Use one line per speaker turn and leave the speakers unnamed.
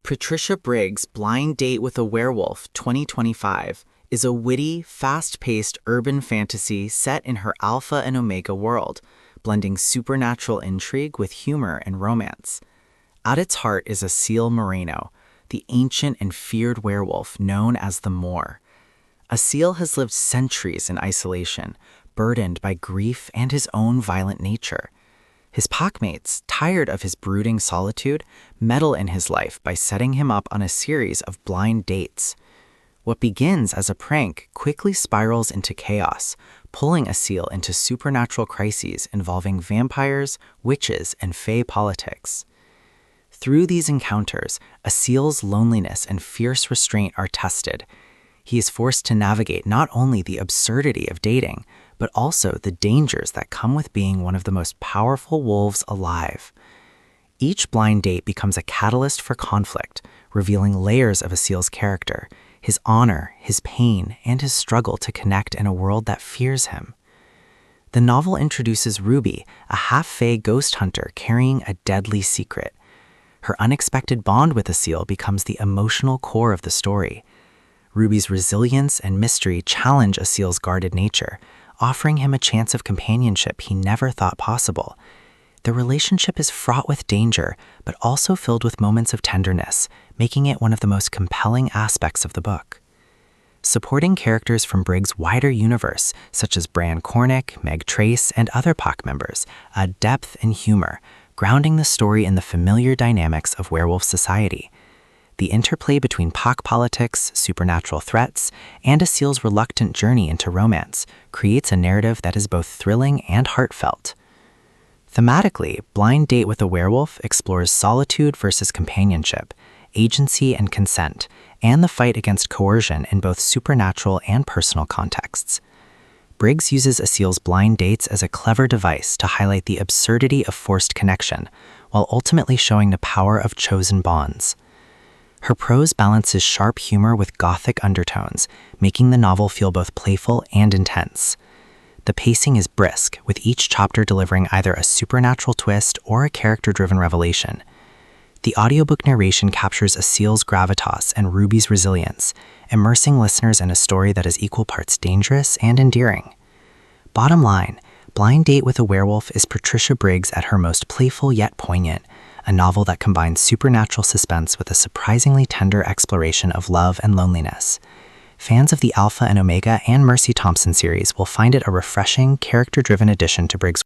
Patricia Briggs' Blind Date with a Werewolf 2025 is a witty, fast-paced urban fantasy set in her Alpha and Omega world, blending supernatural intrigue with humor and romance. At its heart is Asil Moreno, the ancient and feared werewolf known as the Moor. Asil has lived centuries in isolation, burdened by grief and his own violent nature. His packmates, tired of his brooding solitude, meddle in his life by setting him up on a series of blind dates. What begins as a prank quickly spirals into chaos, pulling Asil into supernatural crises involving vampires, witches, and fae politics. Through these encounters, Asil's loneliness and fierce restraint are tested. He is forced to navigate not only the absurdity of dating, but also the dangers that come with being one of the most powerful wolves alive. Each blind date becomes a catalyst for conflict, revealing layers of Asil's character, his honor, his pain, and his struggle to connect in a world that fears him. The novel introduces Ruby, a half-fae ghost hunter carrying a deadly secret. Her unexpected bond with Asil becomes the emotional core of the story. Ruby's resilience and mystery challenge Asil's guarded nature, offering him a chance of companionship he never thought possible. The relationship is fraught with danger, but also filled with moments of tenderness, making it one of the most compelling aspects of the book. Supporting characters from Briggs' wider universe, such as Bran Cornick, Meg Trace, and other POC members, add depth and humor, grounding the story in the familiar dynamics of werewolf society. The interplay between POC politics, supernatural threats, and Asil's reluctant journey into romance creates a narrative that is both thrilling and heartfelt. Thematically, Blind Date with a Werewolf explores solitude versus companionship, agency and consent, and the fight against coercion in both supernatural and personal contexts. Briggs uses Asil's blind dates as a clever device to highlight the absurdity of forced connection, while ultimately showing the power of chosen bonds. Her prose balances sharp humor with gothic undertones, making the novel feel both playful and intense. The pacing is brisk, with each chapter delivering either a supernatural twist or a character-driven revelation. The audiobook narration captures Asil's gravitas and Ruby's resilience, immersing listeners in a story that is equal parts dangerous and endearing. Bottom line, Blind Date with a Werewolf is Patricia Briggs at her most playful yet poignant, a novel that combines supernatural suspense with a surprisingly tender exploration of love and loneliness. Fans of the Alpha and Omega and Mercy Thompson series will find it a refreshing, character-driven addition to Briggs'